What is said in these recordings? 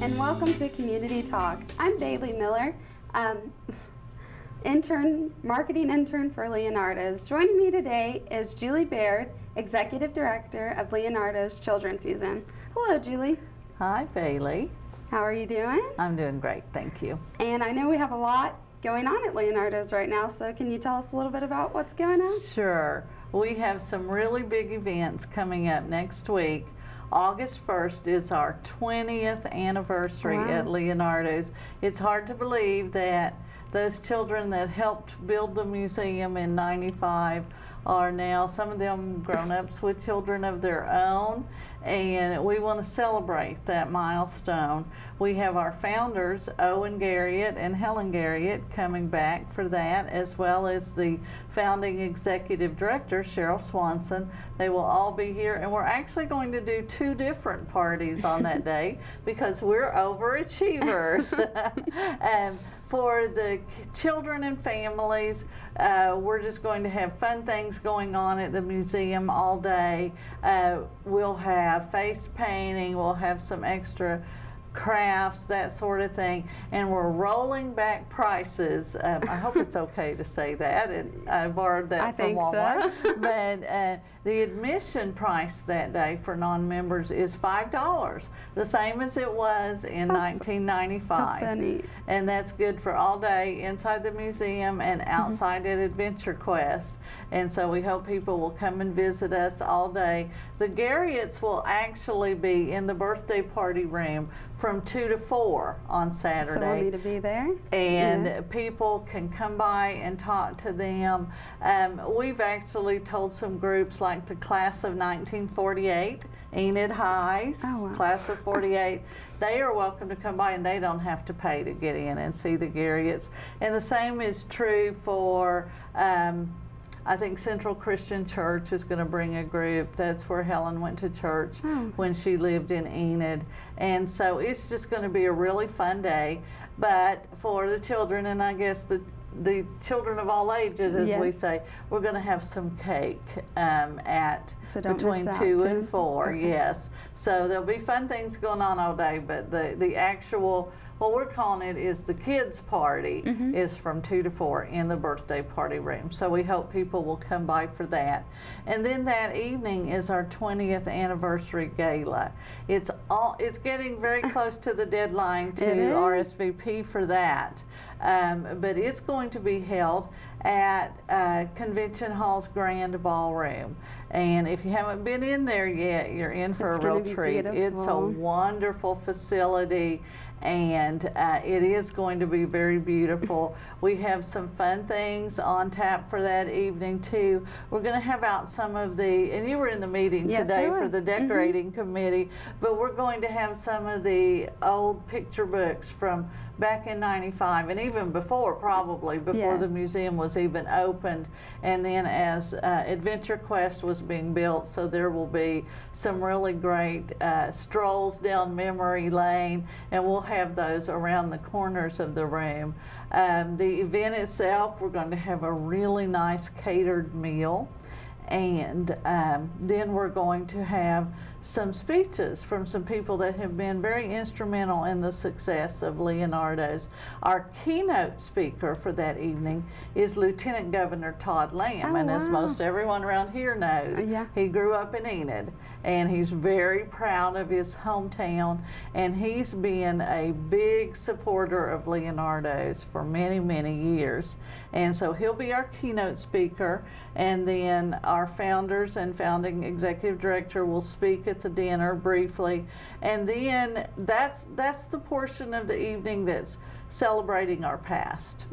and welcome to Community Talk. I'm Bailey Miller, marketing intern for Leonardo's. Joining me today is Julie Baird, Executive Director of Leonardo's Children's Museum. Hello, Julie. Hi, Bailey. How are you doing? I'm doing great, thank you. And I know we have a lot going on at Leonardo's right now, so can you tell us a little bit about what's going on? Sure. We have some really big events coming up next week. August 1st is our 20th anniversary at Leonardo's. It's hard to believe that those children that helped build the museum in '95 are now, some of them grown-ups with children of their own, and we want to celebrate that milestone. We have our founders, Owen Garriott and Helen Garriott, coming back for that, as well as the founding executive director, Cheryl Swanson. They will all be here, and we're actually going to do 2 different parties on that day because we're overachievers. For the children and families, we're just going to have fun things going on at the museum all day. We'll have face painting, we'll have some extra crafts, that sort of thing, and we're rolling back prices. I hope it's okay to say that. I borrowed that from Walmart. So. But the admission price that day for non-members is $5, the same as it was in 1995. That's so neat. And that's good for all day inside the museum and outside at Adventure Quest. And so we hope people will come and visit us all day. The Garriotts will actually be in the birthday party room from 2 to 4 on Saturday. So we'll need to be there. And people can come by and talk to them. We've actually told some groups like the class of 1948, Enid High's, class of 48, they are welcome to come by and they don't have to pay to get in and see the Garriotts. And the same is true for I think Central Christian Church is going to bring a group. That's where Helen went to church when she lived in Enid. And so it's just going to be a really fun day. But for the children, and I guess the children of all ages, as we say, we're going to have some cake at between 2 and 4. Okay. Yes. So there'll be fun things going on all day, but the actual, what we're calling it is the kids party, is from 2 to 4 in the birthday party room. So we hope people will come by for that. And then that evening is our 20th anniversary gala. It's getting very close to the deadline to RSVP for that. But it's going to be held at Convention Hall's Grand Ballroom. And if you haven't been in there yet, you're in for a real treat. Beautiful. It's a wonderful facility, and it is going to be very beautiful. We have some fun things on tap for that evening too. We're going to have out some of the, and you were in the meeting today for the decorating committee, but we're going to have some of the old picture books from back in '95 and even before, probably before the museum was even opened, and then as Adventure Quest was being built, so there will be some really great strolls down memory lane, and we'll have those around the corners of the room. The event itself, we're going to have a really nice catered meal, and then we're going to have some speeches from some people that have been very instrumental in the success of Leonardo's. Our keynote speaker for that evening is Lieutenant Governor Todd Lamb, and as most everyone around here knows, he grew up in Enid, and he's very proud of his hometown, and he's been a big supporter of Leonardo's for many, many years. And so he'll be our keynote speaker, and then our founders and founding executive director will speak at the dinner briefly, and then that's the portion of the evening that's celebrating our past.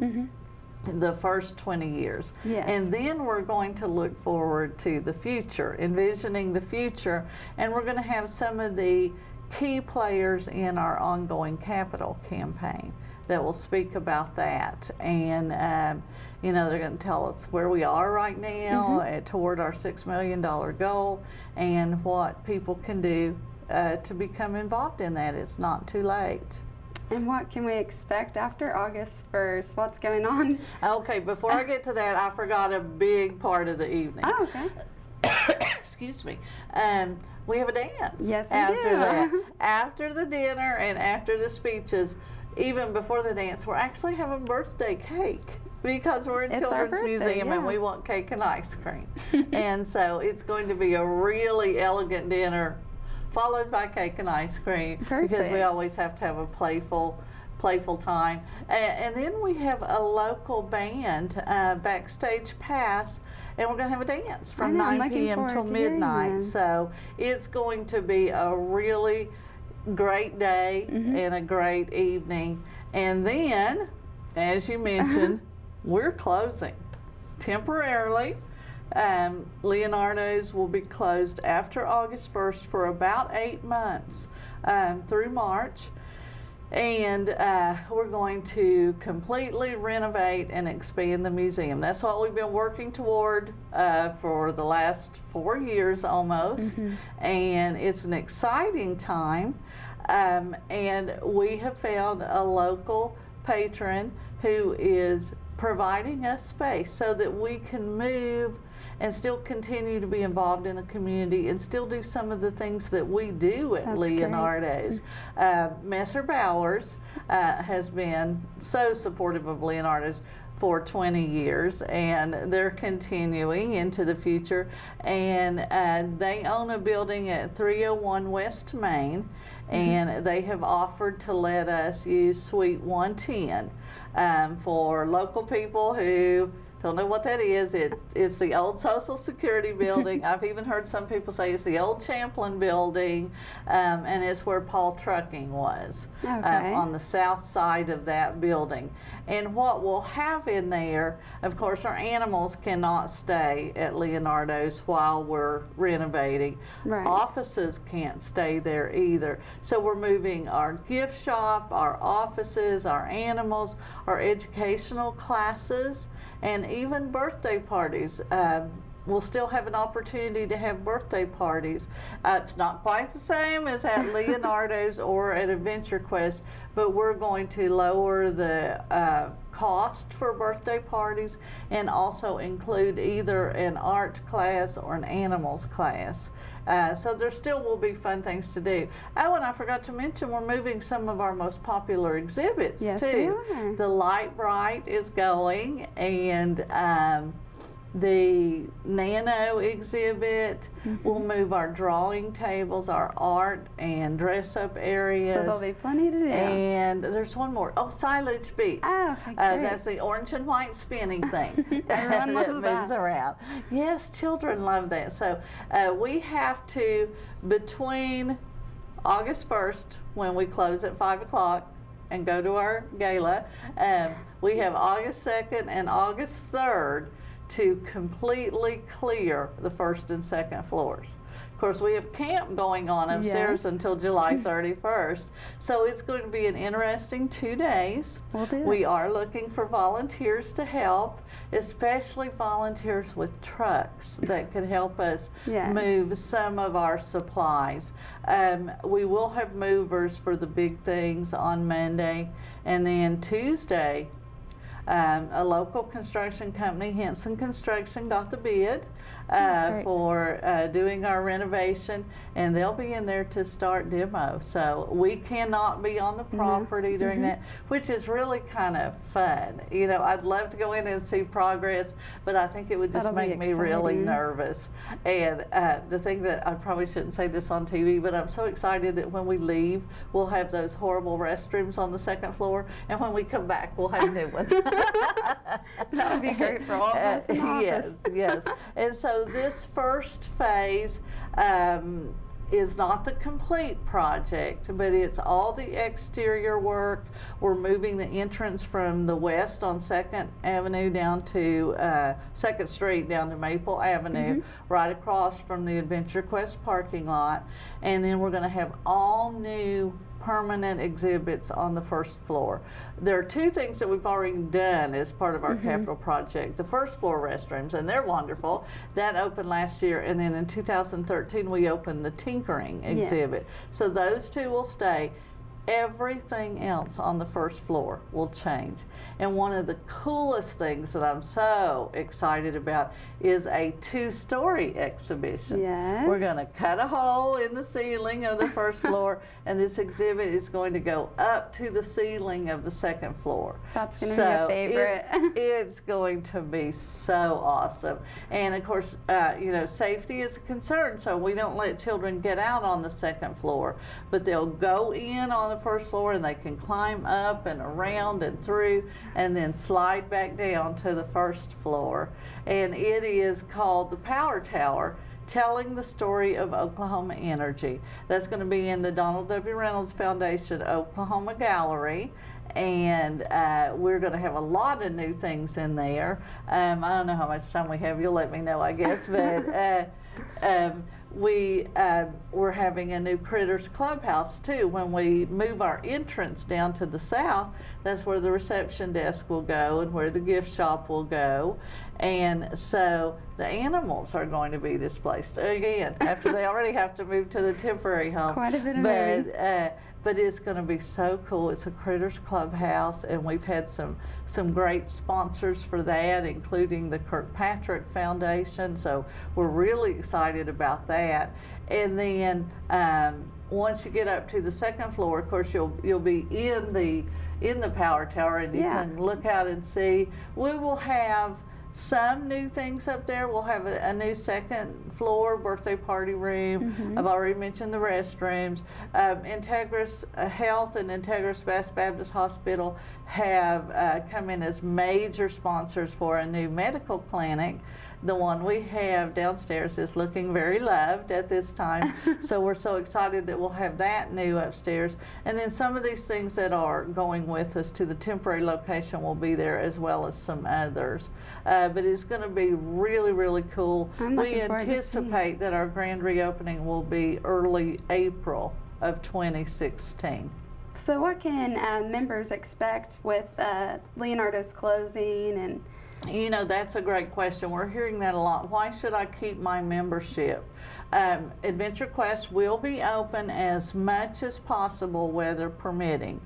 The first 20 years. And then we're going to look forward to the future, envisioning the future, and we're going to have some of the key players in our ongoing capital campaign that will speak about that. And you know, they're going to tell us where we are right now toward our $6 million goal and what people can do to become involved in that. It's not too late. And what can we expect after August 1st? What's going on? Okay, before I get to that, I forgot a big part of the evening. Oh, okay. excuse me, we have a dance. Yes, we after do. that. After the dinner and after the speeches, even before the dance, we're actually having birthday cake because we're in It's our Children's birthday, Museum and yeah. we want cake and ice cream. And so it's going to be a really elegant dinner followed by cake and ice cream because we Perfect. always have to have a playful time. And then we have a local band, Backstage Pass, and we're going to have a dance from I know, I'm 9 looking p.m. forward till to hearing midnight. them. So it's going to be a really great day and a great evening. And then, as you mentioned, we're closing temporarily. Leonardo's will be closed after August 1st for about 8 months through March. And we're going to completely renovate and expand the museum. That's what we've been working toward for the last 4 years almost. And it's an exciting time. And we have found a local patron who is providing us space so that we can move and still continue to be involved in the community and still do some of the things that we do at That's Leonardo's. Messer Bowers has been so supportive of Leonardo's for 20 years, and they're continuing into the future. And they own a building at 301 West Main, and they have offered to let us use Suite 110 for local people who don't know what that is. It's the old Social Security building. I've even heard some people say it's the old Champlain building, and it's where Paul Trucking was, Okay. on the south side of that building. And what we'll have in there, of course, our animals cannot stay at Leonardo's while we're renovating. Right. Offices can't stay there either. So we're moving our gift shop, our offices, our animals, our educational classes, and even birthday parties. We'll still have an opportunity to have birthday parties. It's not quite the same as at Leonardo's or at Adventure Quest, but we're going to lower the cost for birthday parties and also include either an art class or an animals class. So there still will be fun things to do. Oh, and I forgot to mention we're moving some of our most popular exhibits Yes, too. we are. The Light Bright is going, and the Nano exhibit. We'll move our drawing tables, our art and dress-up areas. So there'll be plenty to do. And there's one more. Oh, Silage Beats. Oh, okay, great. That's the orange and white spinning thing Everyone that loves moves that. around. Yes, children love that. So we have to, between August 1st, when we close at 5 o'clock and go to our gala, we have August 2nd and August 3rd to completely clear the first and second floors. Of course, we have camp going on upstairs Yes. until July 31st. So it's going to be an interesting 2 days. We'll do We it. are looking for volunteers to help, especially volunteers with trucks that could help us Yes. move some of our supplies. We will have movers for the big things on Monday, and then Tuesday, a local construction company, Henson Construction, got the bid Great. for doing our renovation, and they'll be in there to start demo. So we cannot be on the property during that, which is really kind of fun. You know, I'd love to go in and see progress, but I think it would just That'll be make me really exciting. nervous. And the thing that I probably shouldn't say this on TV, but I'm so excited that when we leave, we'll have those horrible restrooms on the second floor, and when we come back, we'll have new ones. That would be great for all of us in the office. Yes. And so this first phase is not the complete project, but it's all the exterior work. We're moving the entrance from the west on 2nd Avenue down to 2nd Street down to Maple Avenue, right across from the Adventure Quest parking lot. And then we're going to have all new permanent exhibits on the first floor. There are 2 things that we've already done as part of our capital project. The first floor restrooms, and they're wonderful. That opened last year, and then in 2013 we opened the tinkering exhibit. So those 2 will stay. everything else on the first floor will change. And one of the coolest things that I'm so excited about is a 2-story exhibition. Yes. We're going to cut a hole in the ceiling of the first floor, and this exhibit is going to go up to the ceiling of the second floor. That's going to be a favorite. It's going to be so awesome. And of course, you know, safety is a concern, so we don't let children get out on the second floor, but they'll go in on the first floor and they can climb up and around and through and then slide back down to the first floor. And it is called the Power Tower, telling the story of Oklahoma energy. That's going to be in the Donald W. Reynolds Foundation Oklahoma Gallery. And we're going to have a lot of new things in there. I don't know how much time we have. You'll let me know, I guess. But we're having a new Critters Clubhouse too. When we move our entrance down to the south, that's where the reception desk will go and where the gift shop will go. And so the animals are going to be displaced again after they already have to move to the temporary home. Quite a bit of moving. But it's going to be so cool. It's a Critters Clubhouse, and we've had some great sponsors for that, including the Kirkpatrick Foundation. So we're really excited about that. And then once you get up to the second floor, of course, you'll be in the Power Tower, and you can look out and see. We will have some new things up there. We'll have a new second floor birthday party room. Mm-hmm. I've already mentioned the restrooms. Integris Health and Integris Baptist Hospital have come in as major sponsors for a new medical clinic. The one we have downstairs is looking very loved at this time. So we're so excited that we'll have that new upstairs. And then some of these things that are going with us to the temporary location will be there, as well as some others. But it's going to be really, really cool. We anticipate that our grand reopening will be early April of 2016. So what can members expect with Leonardo's closing? And you know, that's a great question. We're hearing that a lot. Why should I keep my membership? Adventure Quest will be open as much as possible, weather permitting.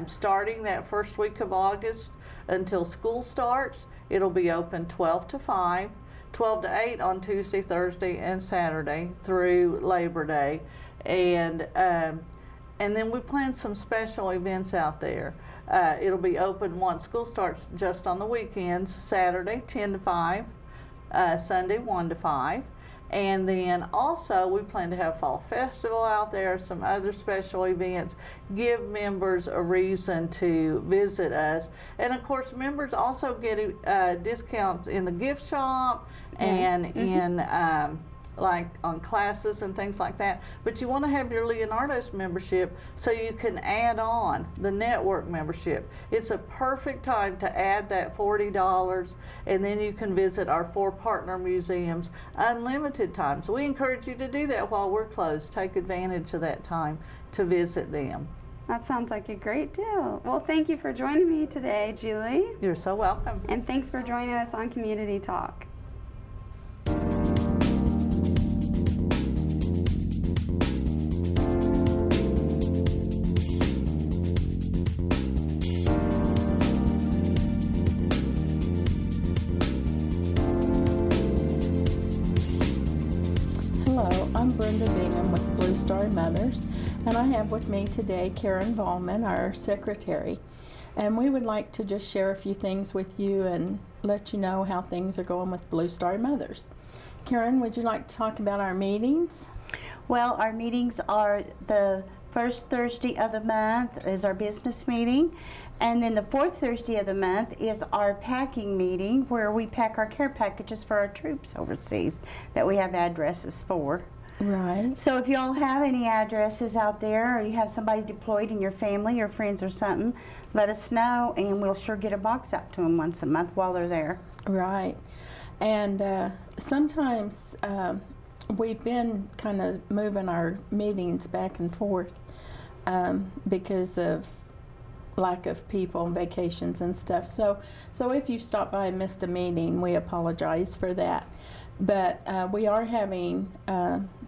Starting that first week of August until school starts, it'll be open 12 to 5, 12 to 8 on Tuesday, Thursday, and Saturday through Labor Day. And then we plan some special events out there. It'll be open once school starts just on the weekends, Saturday 10 to 5, Sunday 1 to 5. And then also we plan to have Fall Festival out there, some other special events, give members a reason to visit us. And of course, members also get discounts in the gift shop and in like on classes and things like that. But you want to have your Leonardo's membership so you can add on the network membership. It's a perfect time to add that $40, and then you can visit our 4 partner museums unlimited times. We encourage you to do that while we're closed. Take advantage of that time to visit them. that sounds like a great deal. Well, thank you for joining me today, Julie. You're so welcome. And thanks for joining us on Community Talk. I'm Brenda Bingham with Blue Star Mothers, and I have with me today Karen Vollman, our secretary. And we would like to just share a few things with you and let you know how things are going with Blue Star Mothers. Karen, would you like to talk about our meetings? Well, our meetings are the first Thursday of the month is our business meeting, and then the fourth Thursday of the month is our packing meeting where we pack our care packages for our troops overseas that we have addresses for. Right. So if y'all have any addresses out there, or you have somebody deployed in your family or friends or something, let us know, and we'll sure get a box out to them once a month while they're there. Right. And sometimes we've been kind of moving our meetings back and forth because of lack of people and vacations and stuff. So if you stopped by and missed a meeting, we apologize for that. But we are having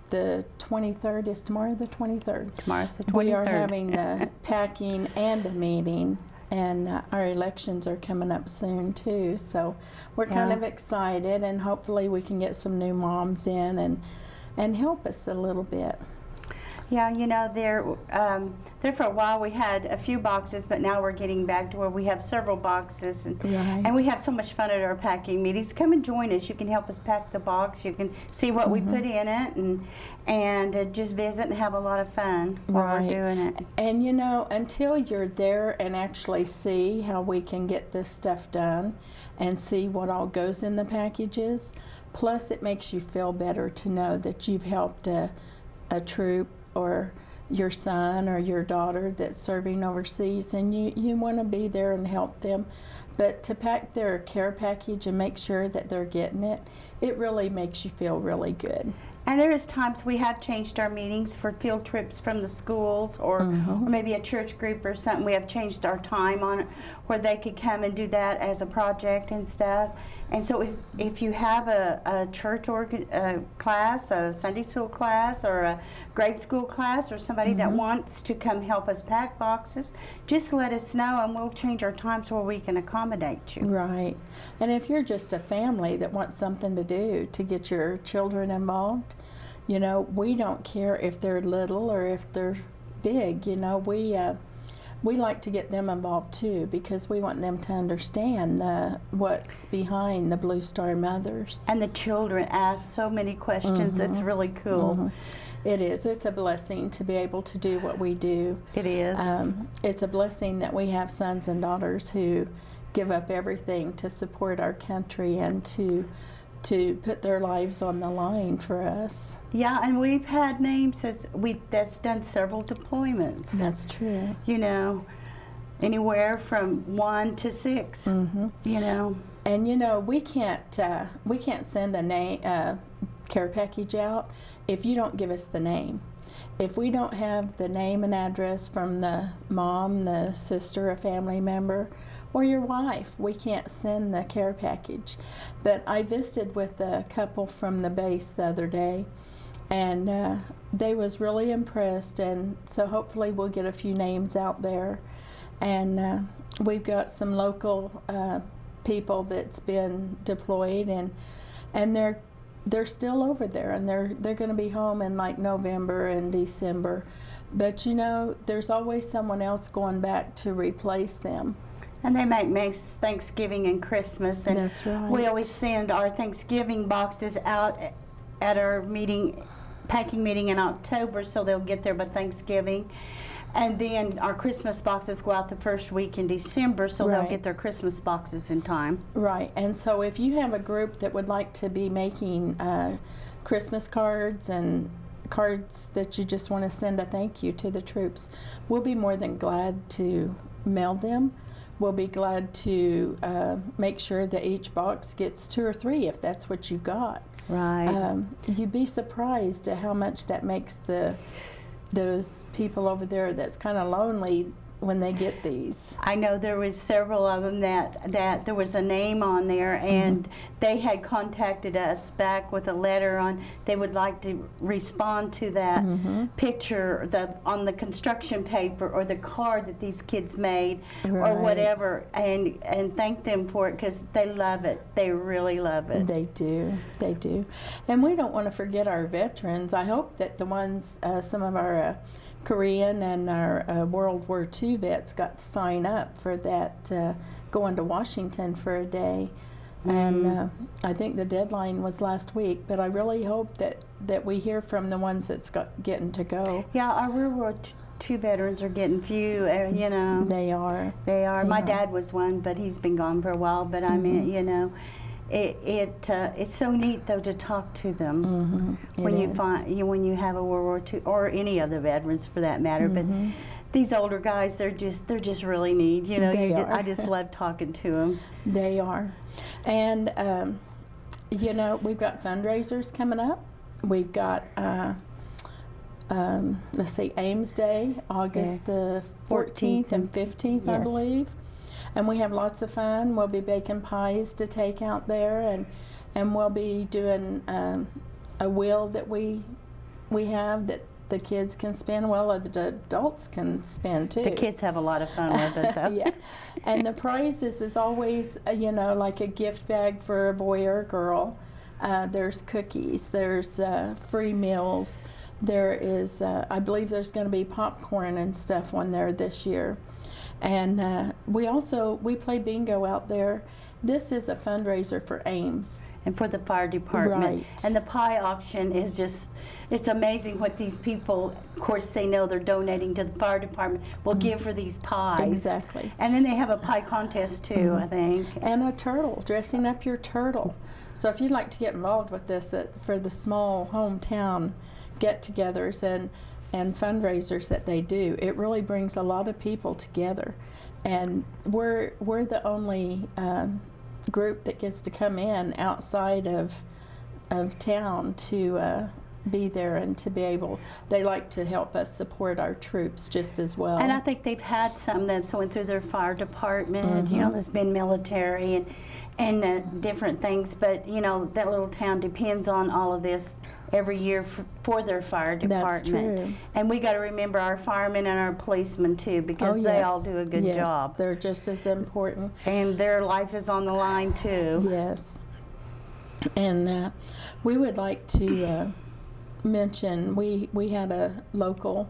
the 23rd, is tomorrow the 23rd? Tomorrow's the 23rd. We are having the packing and a meeting, and our elections are coming up soon too. So we're kind of excited, and hopefully we can get some new moms in and help us a little bit. Yeah, you know, there for a while we had a few boxes, but now we're getting back to where we have several boxes, and we have so much fun at our packing meetings. Come and join us. You can help us pack the box. You can see what we put in it, and just visit and have a lot of fun while we're doing it. And you know, until you're there and actually see how we can get this stuff done and see what all goes in the packages, plus it makes you feel better to know that you've helped a troop or your son or your daughter that's serving overseas, and you want to be there and help them. But to pack their care package and make sure that they're getting it, it really makes you feel really good. And there is times we have changed our meetings for field trips from the schools or maybe a church group or something. We have changed our time on it where they could come and do that as a project and stuff. And so if you have a church class, a Sunday school class, or a grade school class, or somebody that wants to come help us pack boxes, just let us know and we'll change our times where we can accommodate you. Right. And if you're just a family that wants something to do to get your children involved, you know, we don't care if they're little or if they're big. You know, we like to get them involved too, because we want them to understand what's behind the Blue Star Mothers. And the children ask so many questions. It's really cool. It is. It's a blessing to be able to do what we do. It is. It's a blessing that we have sons and daughters who give up everything to support our country and to put their lives on the line for us. Yeah, and we've had names that's done several deployments. That's true. You know, anywhere from 1 to 6. You know. And you know, we can't send a care package out if you don't give us the name. If we don't have the name and address from the mom, the sister, a family member, or your wife, we can't send the care package. But I visited with a couple from the base the other day, and they was really impressed, and so hopefully we'll get a few names out there. And we've got some local people that's been deployed, and they're still over there, and they're going to be home in like November and December. But you know, there's always someone else going back to replace them. And they make Thanksgiving and Christmas, and that's right. We always send our Thanksgiving boxes out at our packing meeting in October, so they'll get there by Thanksgiving. And then our Christmas boxes go out the first week in December, so they'll get their Christmas boxes in time. Right, and so if you have a group that would like to be making Christmas cards and cards that you just want to send a thank you to the troops, we'll be more than glad to mail them. We'll be glad to make sure that each box gets 2 or 3 if that's what you've got. Right. You'd be surprised at how much that makes those people over there that's kind of lonely when they get these. I know there was several of them that there was a name on there, and they had contacted us back with a letter on they would like to respond to that picture on the construction paper or the card that these kids made or whatever, and thank them for it, because they love it. They really love it. They do. And we don't want to forget our veterans. I hope that the ones, some of our Korean and our World War II vets got to sign up for that, going to Washington for a day. And I think the deadline was last week, but I really hope that we hear from the ones that's getting to go. Yeah, our World War II veterans are getting few, you know. They are. My dad was one, but he's been gone for a while, but I mean, you know, it's so neat though to talk to them when you have a World War II or any other veterans for that matter. But these older guys, they're just really neat. You know, I just love talking to them. They are, and you know, we've got fundraisers coming up. We've got let's see, Ames Day, August the 14th and 15th, I Yes. believe. And we have lots of fun. We'll be baking pies to take out there, and we'll be doing a wheel that we have that the kids can spin. Well, the adults can spin too. The kids have a lot of fun with it, though. Yeah. And the prizes is always, you know, like a gift bag for a boy or a girl. There's cookies. There's free meals. There is, I believe there's going to be popcorn and stuff on there this year. And we play bingo out there. This is a fundraiser for Ames. And for the fire department. Right. And the pie auction is just, it's amazing what these people, of course they know they're donating to the fire department, will give for these pies. Exactly. And then they have a pie contest too, I think. And a turtle, dressing up your turtle. So if you'd like to get involved with this for the small hometown get-togethers and fundraisers that they do, it really brings a lot of people together. And we're the only group that gets to come in outside of town to be there and to be able, they like to help us support our troops just as well. And I think they've had some that's went through their fire department, you know, there's been military and different things, but you know, that little town depends on all of this every year for their fire department. That's true. And we got to remember our firemen and our policemen too, because they all do a good job. They're just as important. And their life is on the line too. Yes. And we would like to mention, we had a local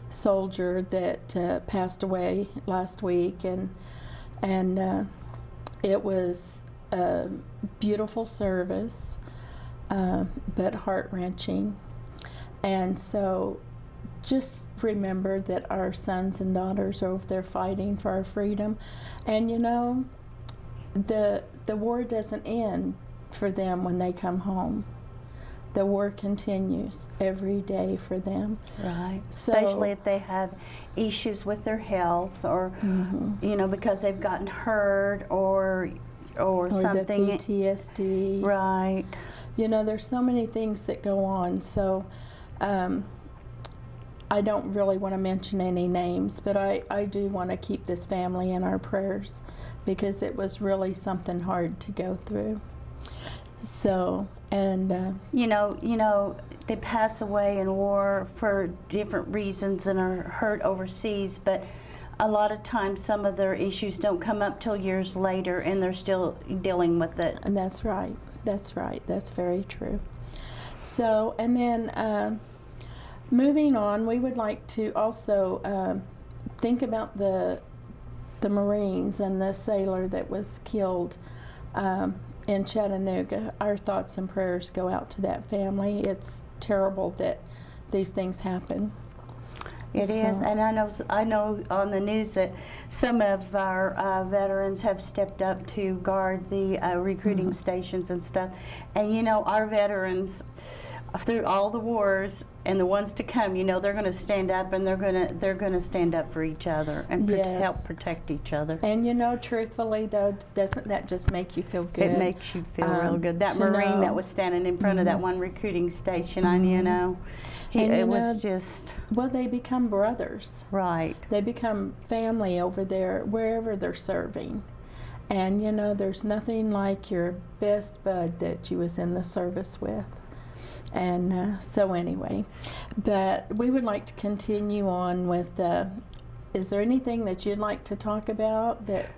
soldier that passed away last week, and it was a beautiful service, but heart-wrenching. And so just remember that our sons and daughters are over there fighting for our freedom. And you know, the war doesn't end for them when they come home. The war continues every day for them. Right. So, especially if they have issues with their health, or you know, because they've gotten hurt or something. the PTSD. Right. You know, there's so many things that go on. So I don't really want to mention any names, but I do want to keep this family in our prayers, because it was really something hard to go through. So, and you know, they pass away in war for different reasons and are hurt overseas, but a lot of times some of their issues don't come up till years later, and they're still dealing with it. And that's right. That's right. That's very true. So, and then moving on, we would like to also think about the Marines and the sailor that was killed in Chattanooga. Our thoughts and prayers go out to that family. It's terrible that these things happen. It is, and I know on the news that some of our veterans have stepped up to guard the recruiting stations and stuff. And you know, our veterans, through all the wars and the ones to come, you know, they're going to stand up, and they're going to stand up for each other and help protect each other. And you know, truthfully though, doesn't that just make you feel good? It makes you feel real good. That Marine that was standing in front of that one recruiting station, and you know, it was just... Well, they become brothers. Right. They become family over there, wherever they're serving. And you know, there's nothing like your best bud that you was in the service with. And so anyway, but we would like to continue on with, is there anything that you'd like to talk about that,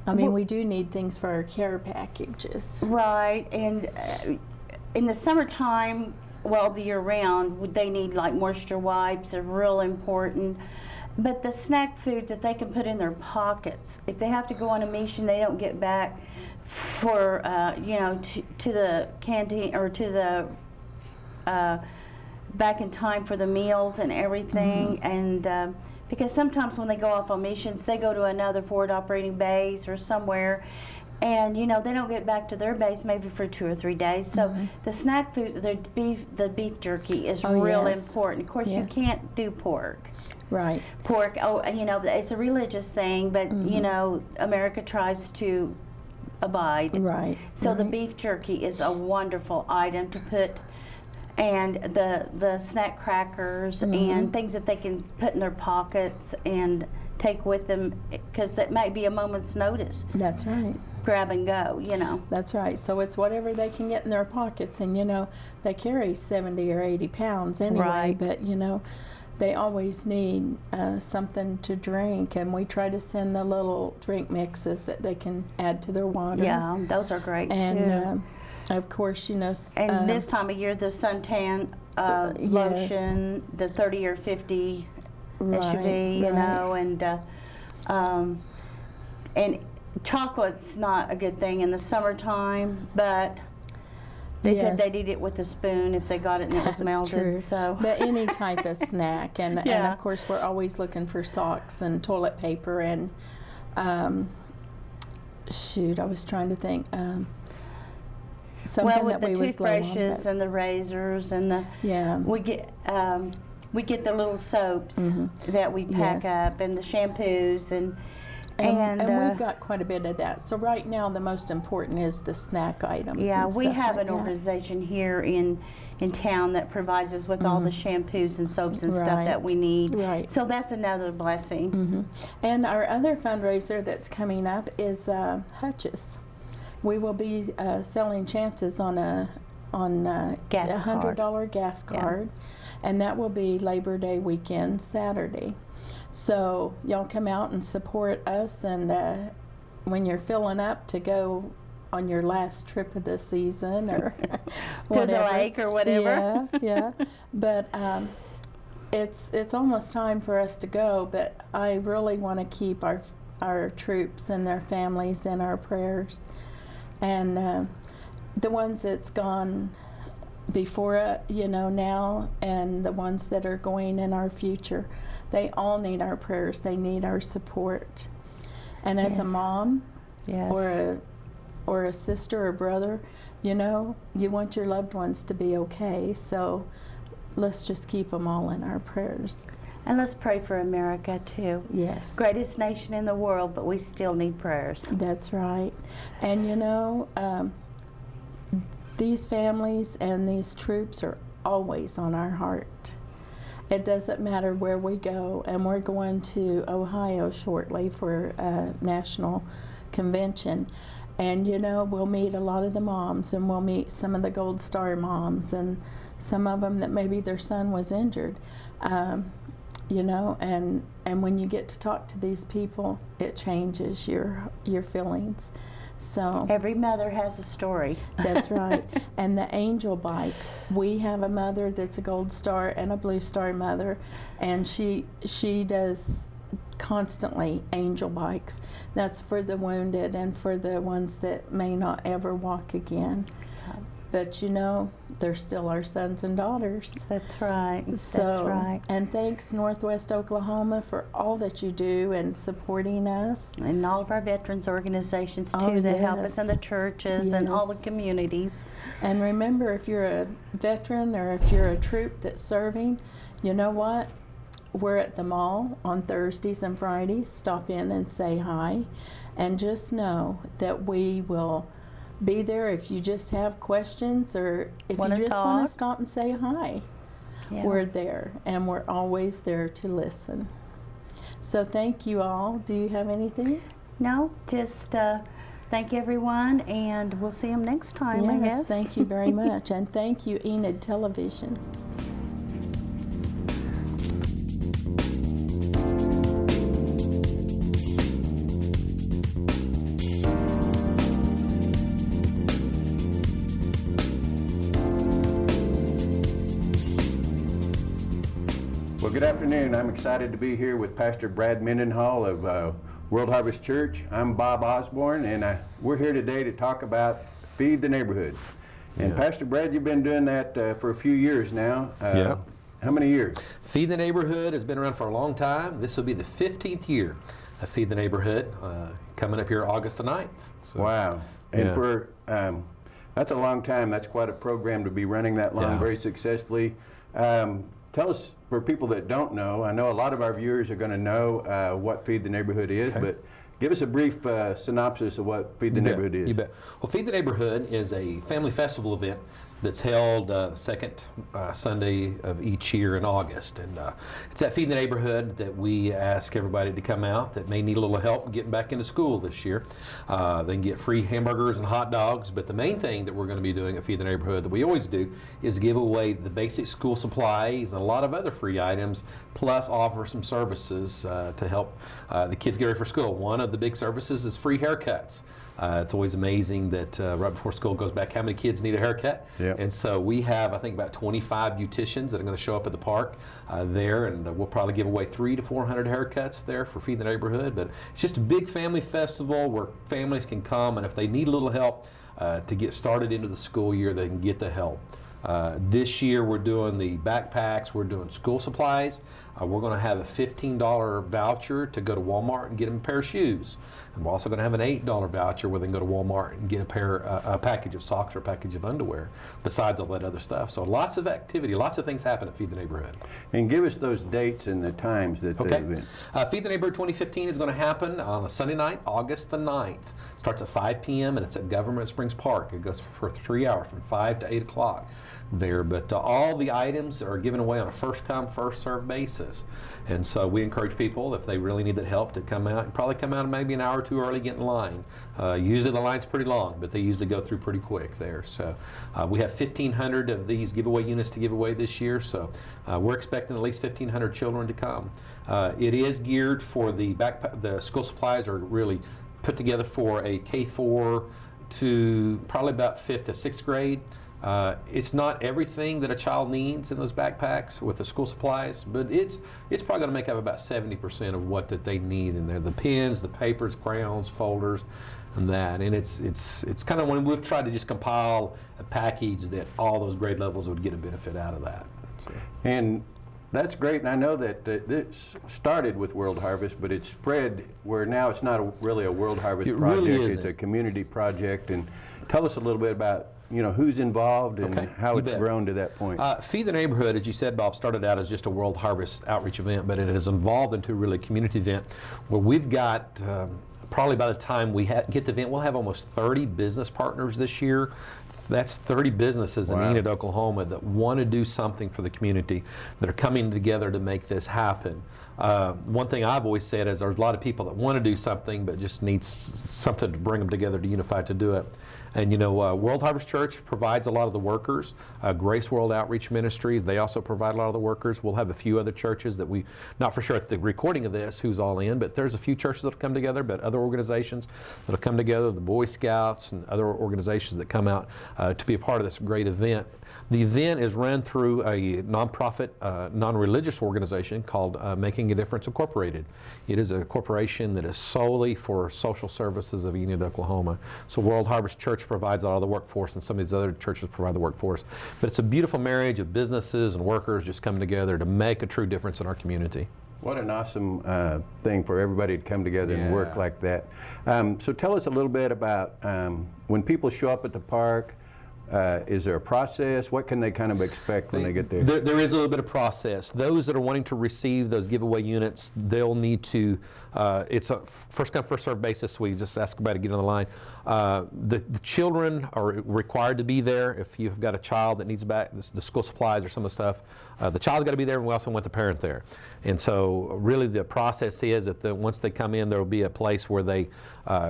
I mean, we do need things for our care packages. Right, and in the summertime, well, the year round, they need like moisture wipes are real important. But the snack foods that they can put in their pockets, if they have to go on a mission, they don't get back for, you know, to the canteen or to the, back in time for the meals and everything. And because sometimes when they go off on missions, they go to another forward operating base or somewhere, and you know, they don't get back to their base maybe for 2 or 3 days. So the snack food, the beef jerky is real important. Of course, you can't do pork. Right. Pork, you know, it's a religious thing, but you know, America tries to abide. Right. So the beef jerky is a wonderful item to put, and the snack crackers and things that they can put in their pockets and take with them, because that might be a moment's notice. That's right. Grab and go, you know. That's right. So it's whatever they can get in their pockets, and you know, they carry 70 or 80 pounds anyway, Right. but you know, they always need something to drink, and we try to send the little drink mixes that they can add to their water. Yeah, those are great And too. of course, you know, And this time of year, the suntan yes. lotion, the 30 or 50 SUV, you know, and chocolate's not a good thing in the summertime, but they said Yes. they'd eat it with a spoon if they got it and it was That's melted. true. So, But any type of snack, and Yeah. of course we're always looking for socks and toilet paper and shoot, I was trying to think something well, with that the we was low on, toothbrushes but- and the razors and the yeah. we get the little soaps that we pack Yes. up, and the shampoos and we've got quite a bit of that. So right now the most important is the snack items. yeah, and we stuff have like an that. organization here in town that provides us with all the shampoos and soaps and stuff that we need. Right. So that's another blessing. And our other fundraiser that's coming up is Hutch's. We will be selling chances on a Gas $100 gas card, and that will be Labor Day weekend, Saturday. So y'all come out and support us, and when you're filling up to go on your last trip of the season or To whatever. the lake or whatever. Yeah. But it's almost time for us to go, but I really want to keep our troops and their families in our prayers. And the ones that's gone before, you know, now, and the ones that are going in our future, they all need our prayers. They need our support. And as a mom Yes. or a sister or brother, you know, you want your loved ones to be okay. So let's just keep them all in our prayers. And let's pray for America too. Yes. Greatest nation in the world, but we still need prayers. That's right. And you know, these families and these troops are always on our heart. It doesn't matter where we go, and we're going to Ohio shortly for a national convention. And you know, we'll meet a lot of the moms, and we'll meet some of the Gold Star moms, and some of them that maybe their son was injured. You know, and when you get to talk to these people, it changes your feelings. So Every mother has a story. that's right. And the angel bikes, we have a mother that's a Gold Star and a Blue Star mother, and she does constantly angel bikes. That's for the wounded and for the ones that may not ever walk again. But you know, they're still our sons and daughters. That's right. So, That's right. And thanks Northwest Oklahoma for all that you do and supporting us. And all of our veterans organizations too Oh, that help yes. us in the churches and all the Yes. communities. And remember, if you're a veteran or if you're a troop that's serving, you know what? We're at the mall on Thursdays and Fridays. Stop in and say hi. And just know that we will be there if you just have questions, or if Wanna you just want talk? to stop and say hi. Yeah. We're there, and we're always there to listen. So thank you all. Do you have anything? No, just thank everyone, and we'll see them next time, I guess. Thank you very much. And thank you, Enid Television. Well, good afternoon. I'm excited to be here with Pastor Brad Mendenhall of World Harvest Church. I'm Bob Osborne, and we're here today to talk about Feed the Neighborhood. And Pastor Brad, you've been doing that for a few years now. Yeah. How many years? Feed the Neighborhood has been around for a long time. This will be the 15th year of Feed the Neighborhood, coming up here August the 9th. So, Wow. And yeah. for that's a long time. That's quite a program to be running that long Yeah. very successfully. Tell us, for people that don't know, I know a lot of our viewers are going to know what Feed the Neighborhood is, Okay. but give us a brief synopsis of what Feed the You bet, Neighborhood is. You bet. Well, Feed the Neighborhood is a family festival event that's held second Sunday of each year in August. And it's that Feed the Neighborhood that we ask everybody to come out that may need a little help getting back into school this year. They can get free hamburgers and hot dogs, but the main thing that we're going to be doing at Feed the Neighborhood that we always do is give away the basic school supplies and a lot of other free items, plus offer some services to help the kids get ready for school. One of the big services is free haircuts. It's always amazing that right before school goes back, how many kids need a haircut. Yep. And so we have, I think, about 25 beauticians that are going to show up at the park there, and we'll probably give away 300 to 400 haircuts there for Feed the Neighborhood. But it's just a big family festival where families can come, and if they need a little help to get started into the school year, they can get the help. This year we're doing the backpacks, we're doing school supplies. We're going to have a $15 voucher to go to Walmart and get them a pair of shoes. And we're also going to have an $8 voucher where they can go to Walmart and get a package of socks or a package of underwear, besides all that other stuff. So lots of activity, lots of things happen at Feed the Neighborhood. And give us those dates and the times that Okay. the event. Feed the Neighborhood 2015 is going to happen on a Sunday night, August the 9th. Starts at 5 p.m. and it's at Government Springs Park. It goes for 3 hours from 5 to 8 o'clock there. But all the items are given away on a first-come, first-served basis. And so we encourage people, if they really need that help, to come out and probably come out maybe an hour or two early, get in line. Usually the line's pretty long, but they usually go through pretty quick there. So we have 1,500 of these giveaway units to give away this year. So we're expecting at least 1,500 children to come. It is geared for the school supplies are really put together for a K-4 to probably about 5th to 6th grade. It's not everything that a child needs in those backpacks with the school supplies, but it's probably going to make up about 70% of what that they need in there. The pens, the papers, crayons, folders, and that. And it's kind of when we've tried to just compile a package that all those grade levels would get a benefit out of that. So. And that's great, and I know that this started with World Harvest, but it's spread where now it's not really a World Harvest It project, really it's isn't. a community project. And tell us a little bit about who's involved and Okay, how you it's bet. grown to that point. Feed the Neighborhood, as you said, Bob, started out as just a World Harvest outreach event, but it has evolved into really a community event where we've got probably by the time we get the event, we'll have almost 30 business partners this year. That's 30 businesses in Wow. Enid, Oklahoma that want to do something for the community, that are coming together to make this happen. One thing I've always said is there's a lot of people that want to do something but just needs something to bring them together to unify to do it. And World Harvest Church provides a lot of the workers. Grace World Outreach Ministries, they also provide a lot of the workers. We'll have a few other churches that we, not for sure at the recording of this who's all in, but there's a few churches that'll come together, but other organizations that'll come together, the Boy Scouts and other organizations that come out to be a part of this great event. The event is run through a nonprofit, non-religious organization called Making a Difference Incorporated. It is a corporation that is solely for social services of Enid, Oklahoma. So World Harvest Church provides a lot of the workforce, and some of these other churches provide the workforce. But it's a beautiful marriage of businesses and workers just coming together to make a true difference in our community. What an awesome thing for everybody to come together and work Yeah. like that. So tell us a little bit about when people show up at the park. Is there a process? What can they kind of expect when they get there? There is a little bit of process. Those that are wanting to receive those giveaway units, they'll need to, it's a first come, first served basis. We just ask everybody to get on the line. The children are required to be there. If you've got a child that needs back the school supplies or some of the stuff, the child's got to be there, and we also want the parent there. And so really the process is that once they come in, there will be a place where they,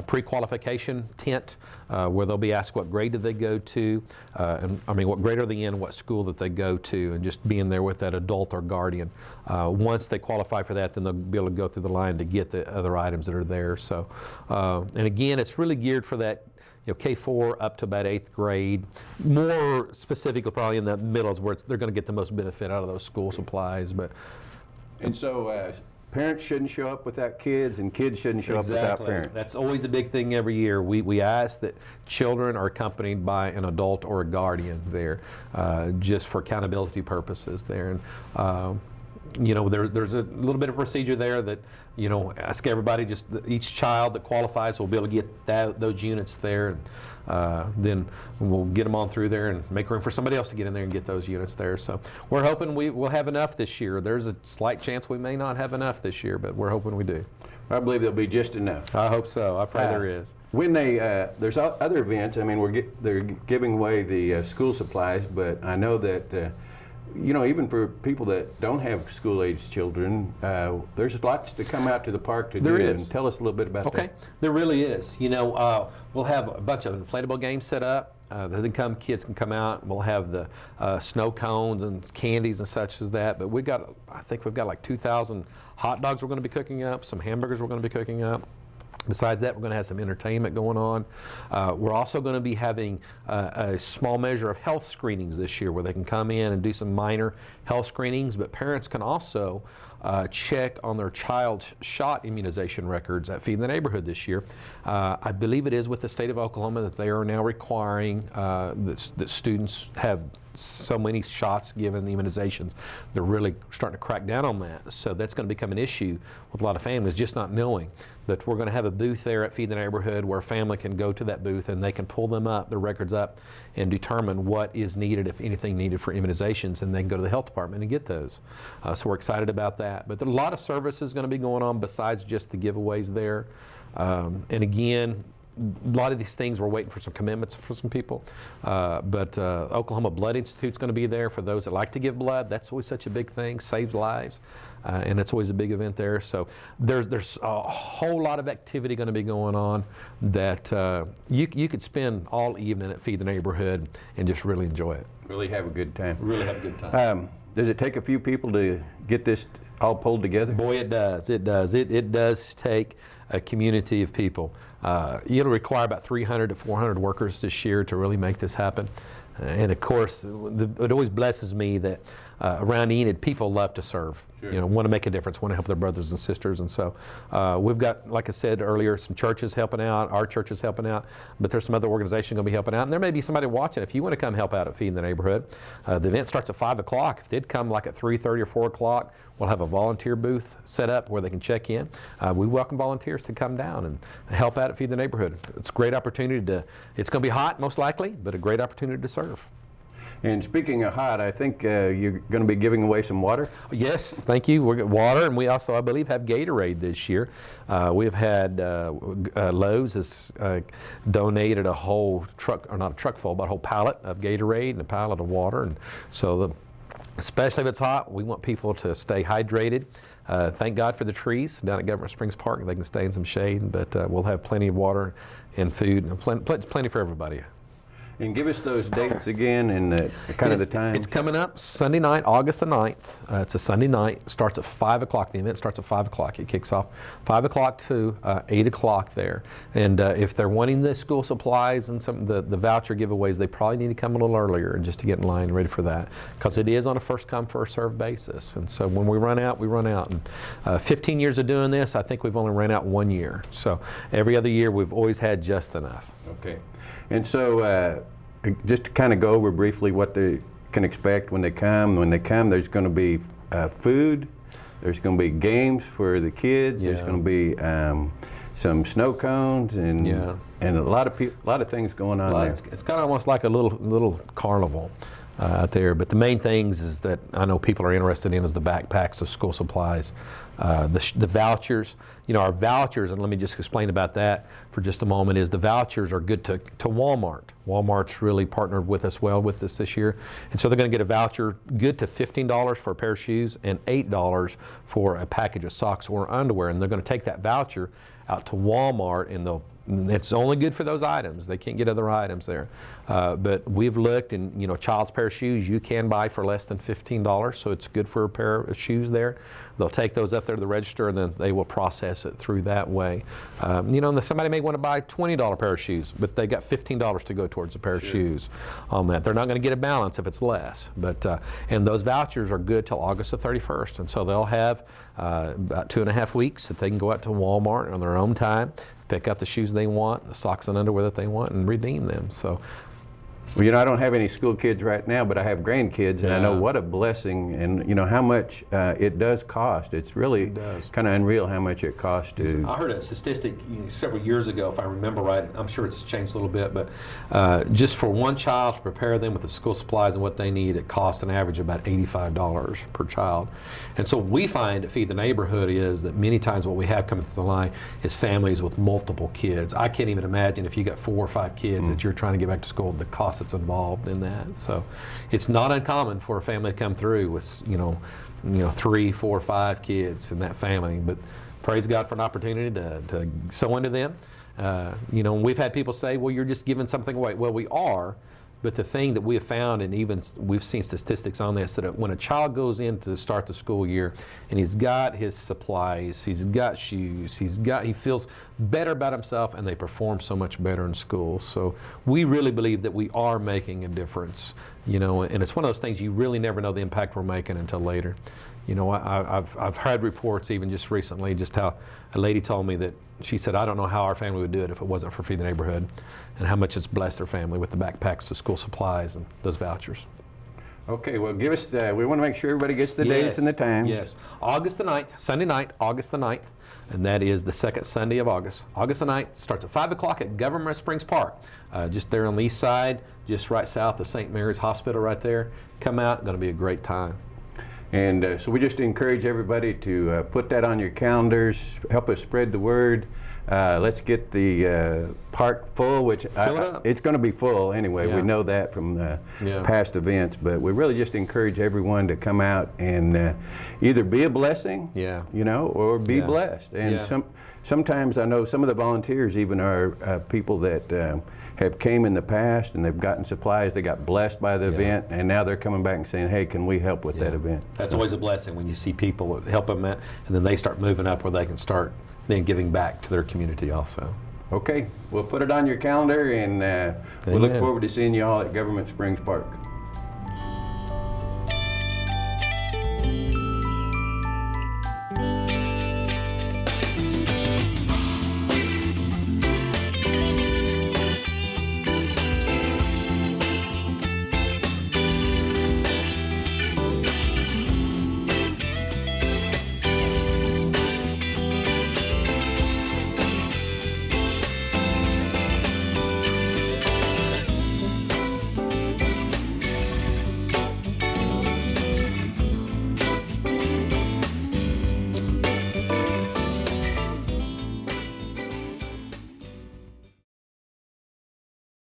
pre-qualification tent, where they'll be asked what grade did they go to, what grade are they in, what school that they go to, and just being there with that adult or guardian. Once they qualify for that, then they'll be able to go through the line to get the other items that are there. So, and again, it's really geared for that K-4 up to about 8th grade. More specifically, probably in the middle is where they're going to get the most benefit out of those school supplies. But And so parents shouldn't show up without kids, and kids shouldn't show up without parents. That's always a big thing every year. We ask that children are accompanied by an adult or a guardian there, just for accountability purposes there. And there's a little bit of procedure there that, ask everybody, just each child that qualifies will be able to get those units there. And then we'll get them on through there and make room for somebody else to get in there and get those units there. So we're hoping we'll have enough this year. There's a slight chance we may not have enough this year, but we're hoping we do. I believe there'll be just enough. I hope so. I pray there is. when they, there's other events, I mean, they're giving away the school supplies, but I know that, you know, even for people that don't have school-aged children, there's lots to come out to the park to There do. is. And tell us a little bit about that. Okay, there really is. You know, we'll have a bunch of inflatable games set up. Kids can come out. We'll have the snow cones and candies and such as that. But I think we've got like 2,000 hot dogs we're going to be cooking up, some hamburgers we're going to be cooking up. Besides that, we're going to have some entertainment going on. We're also going to be having a small measure of health screenings this year where they can come in and do some minor health screenings, but parents can also check on their child's shot immunization records at Feed the Neighborhood this year. I believe it is with the state of Oklahoma that they are now requiring that students have so many shots given the immunizations. They're really starting to crack down on that. So that's going to become an issue with a lot of families just not knowing. But we're going to have a booth there at Feed the Neighborhood where a family can go to that booth and they can pull them up, their records up, and determine what is needed, if anything needed for immunizations, and they can go to the health department and get those. So we're excited about that. But there are a lot of services going to be going on besides just the giveaways there. And again, a lot of these things we're waiting for some commitments for some people, but Oklahoma Blood Institute's going to be there for those that like to give blood. That's always such a big thing, saves lives, and it's always a big event there. So there's a whole lot of activity going to be going on that you could spend all evening at Feed the Neighborhood and just really enjoy it. Really have a good time. Really have a good time. Does it take a few people to get this all pulled together? Boy, it does. It does. It does take a community of people. It'll require about 300 to 400 workers this year to really make this happen. And of course, it always blesses me that around Enid, people love to serve. Sure. You know, want to make a difference, want to help their brothers and sisters. And so we've got, like I said earlier, some churches helping out, our church is helping out, but there's some other organizations going to be helping out. And there may be somebody watching. If you want to come help out at Feed the Neighborhood, the event starts at 5 o'clock. If they'd come like at 3:30 or 4 o'clock, we'll have a volunteer booth set up where they can check in. We welcome volunteers to come down and help out at Feed the Neighborhood. It's a great opportunity it's going to be hot most likely, but a great opportunity to serve. And speaking of hot, I think you're going to be giving away some water. Yes, thank you. We're water, and we also, I believe, have Gatorade this year. We've had Lowe's has donated a whole truck, or not a truck full, but a whole pallet of Gatorade and a pallet of water. And so, especially if it's hot, we want people to stay hydrated. Thank God for the trees down at Government Springs Park. They can stay in some shade, but we'll have plenty of water and food, and plenty for everybody. And give us those dates again and kind of the time. It's coming up Sunday night, August the 9th. It's a Sunday night. Starts at 5 o'clock. The event starts at 5 o'clock. It kicks off 5 o'clock to 8 o'clock there. And if they're wanting the school supplies and some the voucher giveaways, they probably need to come a little earlier just to get in line and ready for that, because it is on a first-come, first-served basis. And so when we run out, we run out. And 15 years of doing this, I think we've only ran out 1 year. So every other year, we've always had just enough. Okay. And so just to kind of go over briefly what they can expect when they come. When they come, there's going to be food. There's going to be games for the kids. Yeah. There's going to be some snow cones and a lot of things going on there. It's kind of almost like a little carnival out there. But the main things is that I know people are interested in is the backpacks, the school supplies, the vouchers. You know, our vouchers, and let me just explain about that for just a moment, is the vouchers are good to Walmart. Walmart's really partnered with us well with this year. And so they're going to get a voucher good to $15 for a pair of shoes and $8 for a package of socks or underwear. And they're going to take that voucher out to Walmart, and it's only good for those items. They can't get other items there. But we've looked, and you know, child's pair of shoes you can buy for less than $15, so it's good for a pair of shoes there. They'll take those up there to the register, and then they will process it through that way. You know, somebody may want to buy a $20 pair of shoes, but they got $15 to go towards a pair of shoes on that. They're not going to get a balance if it's less. But and those vouchers are good till August the 31st, and so they'll have about 2.5 weeks that they can go out to Walmart on their own time, pick out the shoes they want, the socks and underwear that they want, and redeem them. So Well, you know, I don't have any school kids right now, but I have grandkids, and I know Yeah. what a blessing, and you know how much it does cost. It's really kind of unreal how much it costs to. I heard a statistic several years ago, if I remember right. I'm sure it's changed a little bit, but just for one child to prepare them with the school supplies and what they need, it costs an average of about $85 per child. And so we find at Feed the Neighborhood is that many times what we have coming through the line is families with multiple kids. I can't even imagine if you got 4 or 5 kids that you're trying to get back to school, the cost that's involved in that. So it's not uncommon for a family to come through with, you know, 3, 4, 5 kids in that family. But praise God for an opportunity to sow into them. You know, we've had people say, well, you're just giving something away. Well, we are. But the thing that we have found, and even we've seen statistics on this, that when a child goes in to start the school year and he's got his supplies, he's got shoes, he feels better about himself, and they perform so much better in school. So we really believe that we are making a difference, you know, and it's one of those things you really never know the impact we're making until later. You know, I've heard reports even just recently, just how a lady told me that she said, I don't know how our family would do it if it wasn't for Feed the Neighborhood, and how much it's blessed their family with the backpacks, the school supplies, and those vouchers. Okay, well, give us. We want to make sure everybody gets the dates and the times. Yes, August the 9th, Sunday night, August the 9th, and that is the second Sunday of August. August the 9th starts at 5 o'clock at Government Springs Park, just there on the east side, just right south of St. Mary's Hospital right there. Come out, going to be a great time. And so we just encourage everybody to put that on your calendars, help us spread the word. Let's get the park full, which it's going to be full anyway. We know that from past events, but we really just encourage everyone to come out and either be a blessing, you know, or be blessed. And sometimes I know some of the volunteers even are people that have came in the past and they've gotten supplies, they got blessed by the event, and now they're coming back and saying, hey, can we help with that event? That's always a blessing when you see people help them out, and then they start moving up where they can start then giving back to their community also. Okay, we'll put it on your calendar, and we look forward to seeing you all at Government Springs Park.